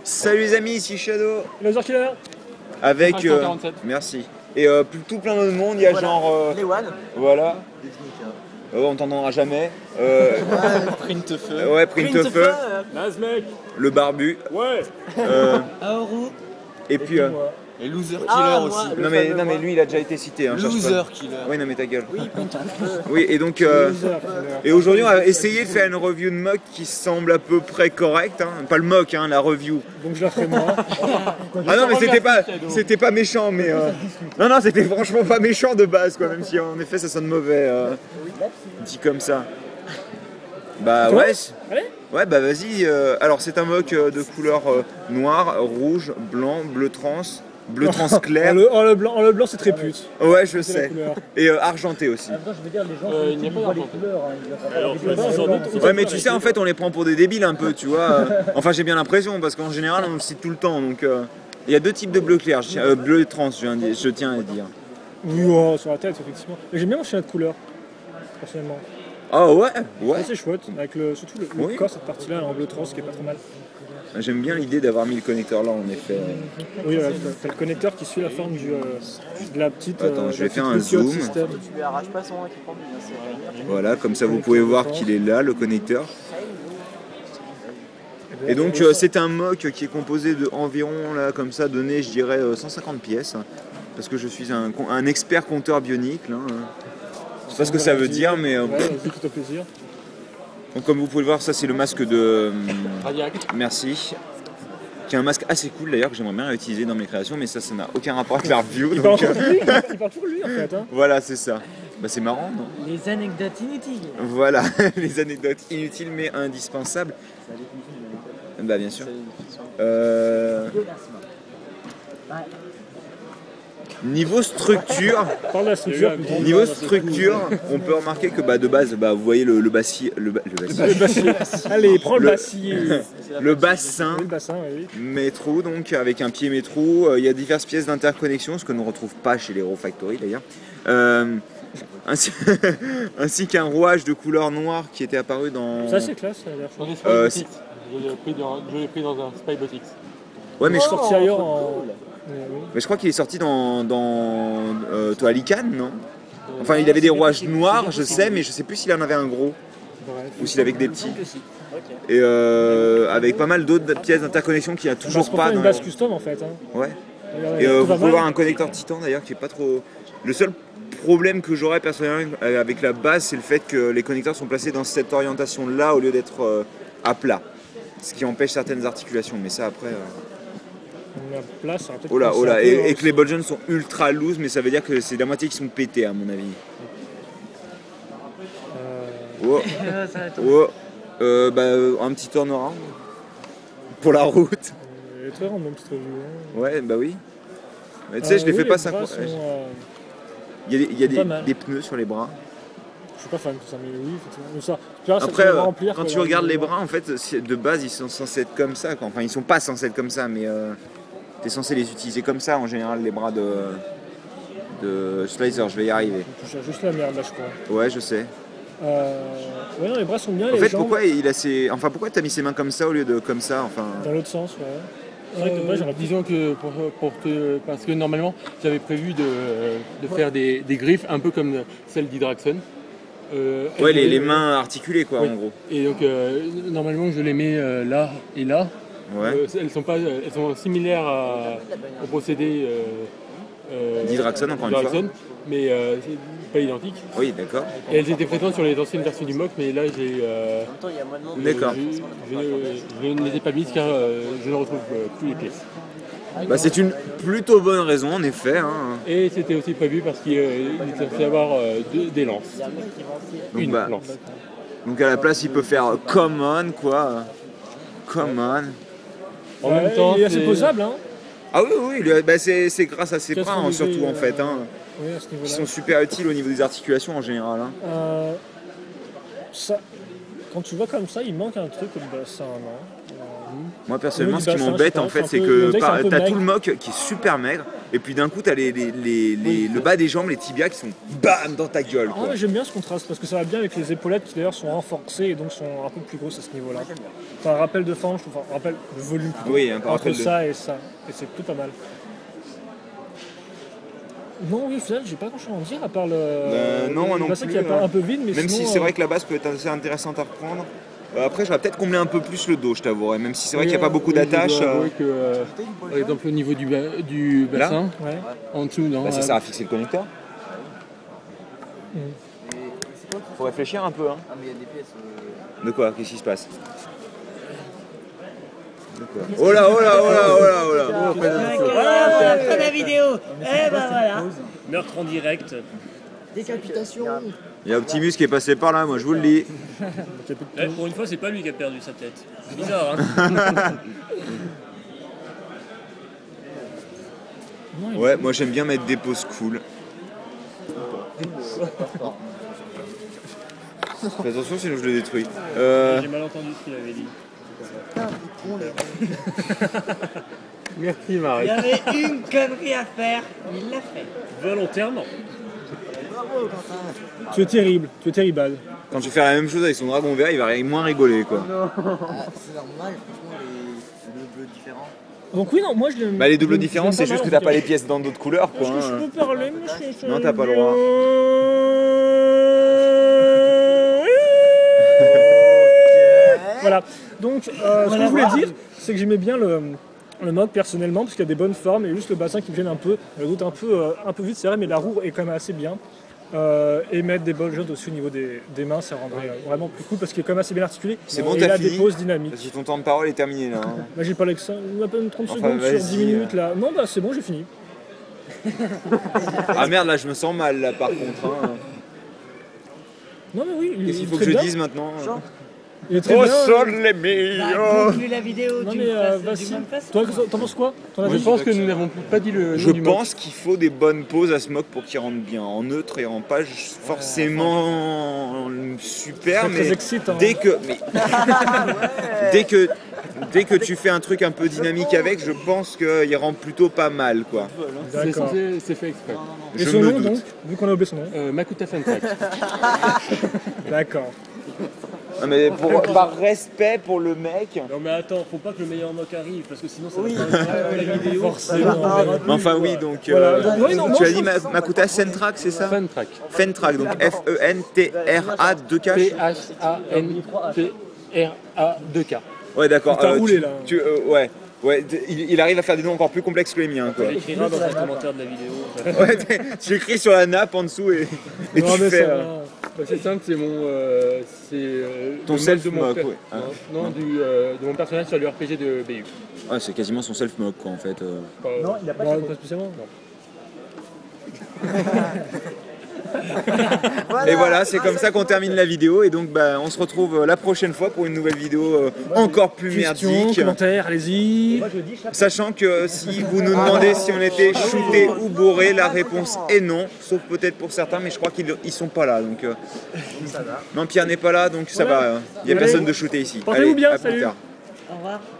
Salut les amis, ici Shadow. Laser Killer. Avec. 47. Merci. Et tout plein de monde, il y a Voilà, genre. les One. Voilà. On t'entendra jamais. Print feu. Ouais, Print Feu. Nice mec. Le barbu. Ouais. Aoru. Et puis. Et Loser Killer Ah, aussi. moi, Non mais lui il a déjà été cité. Hein, cherche Loser pas. Killer. Oui, non mais ta gueule. Oui, Print feu. Oui, et donc. Et aujourd'hui on va essayer de faire une review de mock qui semble à peu près correcte. Hein. Pas le mock, hein, la review. Donc je la ferai moi. Ah non mais c'était pas méchant mais non c'était franchement pas méchant de base quoi, même si en effet ça sonne mauvais dit comme ça. Bah Toi ouais. Allez. Ouais bah vas-y. Alors c'est un mock de couleur noir, rouge, blanc, bleu trans clair. Le blanc c'est très pute. Ouais je C'est la sais. couleur. Et argenté aussi. Je veux dire, les gens Il n'y a pas d'argent. Ouais mais tu sais en fait on les prend pour des débiles un peu tu vois. Enfin j'ai bien l'impression parce qu'en général on le cite tout le temps donc il y a deux types de bleu clair, bleu trans je tiens à dire. Oui, oh, sur la tête effectivement. Mais j'aime bien mon chien de couleur. Personnellement. Ah ouais. C'est chouette. Avec surtout le Oui. corps, cette partie-là en bleu trans qui est pas trop mal. J'aime bien l'idée d'avoir mis le connecteur là en effet. Oui, t'as le connecteur qui suit la forme de la petite. Attends, je vais faire un petite queue de zoom. système. Tu lui arraches pas son équipement bien, c'est Voilà, comme ça vous pouvez voir qu'il est là, le connecteur. Et donc c'est un mock qui est composé de environ, là, comme ça, donné, je dirais 150 pièces. Parce que je suis un expert compteur bionique. Là. Je sais pas ce que ça veut dire, mais... Ouais, vas-y, tout à plaisir. Donc comme vous pouvez le voir, ça c'est le masque de... Radiac. Merci. Qui est un masque assez cool d'ailleurs, que j'aimerais bien utiliser dans mes créations, mais ça n'a aucun rapport avec la review. Il donc, parle pour lui en fait. Hein. voilà, c'est ça. Bah c'est marrant, non? Les anecdotes inutiles. Voilà, les anecdotes inutiles mais indispensables. Bah bien sûr. Niveau structure, on peut remarquer que bah, de base, bah, vous voyez le bassin, Allez, prends le bassier. le bassin Le bassin, oui. métro, donc avec un pied métro. Il y a diverses pièces d'interconnexion, ce que nous ne retrouve pas chez les Hero Factory d'ailleurs. Ainsi qu'un rouage de couleur noire qui était apparu dans. Ça c'est classe, ça a l'air Dans chouette. des Spy Botics. Je l'ai pris dans un Spy Botics. Ouais, mais Je suis sorti ailleurs en. Mais je crois qu'il est sorti dans toi, Alican, non? Enfin, il avait des rouages noirs, je sais, mais je sais plus s'il en avait un gros Bref. ou s'il avait que des petits. Et avec pas mal d'autres pièces d'interconnexion qu'il n'y a toujours Pour pas faire une dans. base custom en fait. Hein. Ouais. Regardez, Et tout vous va pouvez mal. voir un connecteur Titan d'ailleurs qui est pas trop. Le seul problème que j'aurais personnellement avec la base, c'est le fait que les connecteurs sont placés dans cette orientation-là au lieu d'être à plat. Ce qui empêche certaines articulations, mais ça après. La place, ça va peut-être Oh là, coincer un peu, et que les buttons sont ultra loose, mais ça veut dire que c'est la moitié qui sont pétés à mon avis. Oh, Ça va être- un petit turnaround pour la route. Elle est très grande même petite revue. Hein. Ouais, bah oui. Mais tu sais, je les fais pas ça. bras sont, Il y a pas mal. des pneus sur les bras. je suis pas fan de tout ça, mais oui, effectivement. Mais ça, tu verras, ça Après, va remplir, quand quoi, tu dans regardes les bras. bras, en fait, de base, ils sont censés être comme ça. Quoi. Enfin, ils sont pas censés être comme ça, mais t'es censé les utiliser comme ça en général, les bras de Slicer. Je vais y arriver. Je touche juste la merde là, je crois. Ouais, je sais. Ouais, non, les bras sont bien. En les fait, jambes, pourquoi t'as mis ses mains comme ça au lieu de comme ça, enfin. dans l'autre sens, ouais. C'est vrai que moi, j'aurais pu. Disons que parce que normalement j'avais prévu de faire des griffes un peu comme celles d'Hydraxon. Ouais, les mains articulées, quoi, Oui. en gros. Et donc normalement je les mets là et là. Ouais. Elles sont similaires au procédé D'Hydraxon, encore une fois. d'Hydraxon, mais c'est pas identique. Oui, d'accord. Et elles étaient présentes sur les anciennes versions du mock, mais là j'ai En même temps, il y a moins de monde. D'accord. je ne les ai pas mises car je ne retrouve plus les pièces. Bah, c'est une plutôt bonne raison, en effet. Hein. Et c'était aussi prévu parce qu'il était censé avoir des lances. Donc, Une bah, lance. donc à la place, il peut faire common, quoi. Common. En même temps, il est assez c'est- posable, hein. Ah oui, bah, c'est grâce à ses bras, hein, surtout, en fait. Hein, Oui, à ce qui niveau-là. sont super utiles au niveau des articulations, en général. Hein. Ça, quand tu vois comme ça, il manque un truc comme bassin, non? Moi, personnellement, Oui, ce qui bassin, m'embête, je sais en pas, fait, c'est c'est un peu- que on dirait que c'est un peu t'as tout maigre. le mock qui est super maigre. Et puis d'un coup, t'as le bas des jambes, les tibias qui sont BAM dans ta gueule. Ah, Quoi. mais j'aime bien ce contraste parce que ça va bien avec les épaulettes qui d'ailleurs sont renforcées et donc sont un peu plus grosses à ce niveau-là. C'est un rappel de forme, je trouve, un rappel de volume plutôt, Oui, un entre rappel de- ça et ça. Et c'est plutôt pas mal. Non, oui, au final, j'ai pas grand chose à en dire à part non, moi non bassin plus, qui est un peu vide, mais Même sinon, si c'est vrai que la base peut être assez intéressante à reprendre. Après, j'aurais peut-être comblé un peu plus le dos, je t'avouerais. Même si c'est vrai qu'il n'y a pas beaucoup d'attaches. Je dois avouer que, par exemple, au niveau du bassin, ouais. en dessous, non. Bah, ça sert à fixer le connecteur. Faut réfléchir un peu. Hein. Ah, mais il y a des pièces. De quoi? Qu'est-ce qui se passe? De quoi? Oh là, oh là, oh là, oh là, oh là. Voilà, après la vidéo. Eh ben voilà. Meurtre en direct. Décapitation. Il y a Optimus qui est passé par là, moi je vous le dis. Pour une fois, c'est pas lui qui a perdu sa tête. C'est bizarre, hein. Ouais, moi j'aime bien mettre des poses cool. Fais attention sinon je le détruis. J'ai mal entendu ce qu'il avait dit. Merci Il Marie. y avait une connerie à faire, il l'a fait. Volontairement. Tu es terrible, tu es terrible. Quand tu fais la même chose avec son dragon vert, il va moins rigoler quoi. C'est normal, franchement, les bleus différents. Donc oui, non, moi je l'aime. Bah les doubles différents, c'est juste que t'as pas les pièces dans d'autres couleurs quoi. Est-ce que je hein. peux parler, monsieur? Non, t'as pas le droit. Voilà. Donc, ce que je voulais dire, c'est que j'aimais bien le MOG personnellement, parce qu'il y a des bonnes formes, et juste le bassin qui me gêne un peu. Le doute un peu vite, c'est vrai, mais la roue est quand même assez bien. Et mettre des bolles jaunes aussi au niveau des mains, ça rendrait vraiment plus cool, parce qu'il est quand même assez bien articulé. C'est bon, et t'as il a fini des pauses dynamiques. Parce que ton temps de parole est terminé là. hein. Bah, j'ai parlé que ça, à peine 30 Enfin, secondes sur vas-y, 10 minutes là. Non, bah c'est bon, j'ai fini. Ah merde, là je me sens mal là par contre. hein. Non, mais oui, il Qu'est-ce qu'il est faut très que je bien. dise maintenant? Il est très Oh, bien. sol les Bah, meilleurs! conclue la vidéo Non, d'une mais d'une même façon. toi, t'en penses quoi? T'en as Je dit pense que nous n'avons pas dit le nom Je du mot. pense qu'il faut des bonnes poses à ce mock pour qu'il rentre bien. En neutre et en page, forcément super, Très mais excitant. dès que, mais- dès que tu fais un truc un peu dynamique avec, je pense qu'il rentre plutôt pas mal, quoi. D'accord. C'est fait exprès. Et Je son me nom doute. donc, vu qu'on a oublié son nom. Makuta Funtrack. D'accord. Non, mais par respect pour le mec. Non mais attends, faut pas que le meilleur mock arrive parce que sinon ça va pas la vidéo. Forcément. Mais enfin oui, donc Voilà. Donc, oui, non, moi, tu as je dit trouve- Makuta Funtrack, c'est ça? Funtrack. Funtrack, donc F-E-N-T-R-A 2K. P-H-A-N-T-R-A-2-K. Ouais, d'accord. T'as roulé, là. Ouais. Ouais, il arrive à faire des noms encore plus complexes que les miens, quoi. Tu écriras dans un commentaire de la vidéo. Ouais, tu écris sur la nappe en dessous et Non tu mais fais. ça va. Bah, c'est simple, c'est mon. Ton le self mode de mon mock, per- ouais. Hein. Non, de mon personnage sur le RPG de BU. Ouais, c'est quasiment son self-mock, quoi, en fait. Non, il a pas spécialement. Non. Et voilà, c'est comme ça qu'on termine la vidéo. Et donc, bah, on se retrouve la prochaine fois pour une nouvelle vidéo encore plus Questions, merdique. commentaires, allez-y. Sachant que si vous nous demandez si on était shooté ou bourré, la réponse est non. Sauf peut-être pour certains, mais je crois qu'ils sont pas là. Donc, non, Pierre n'est pas là, donc ça va. Il n'y a Allez. personne de shooté ici. Portez-vous Allez, bien, à plus salut. tard. Au revoir.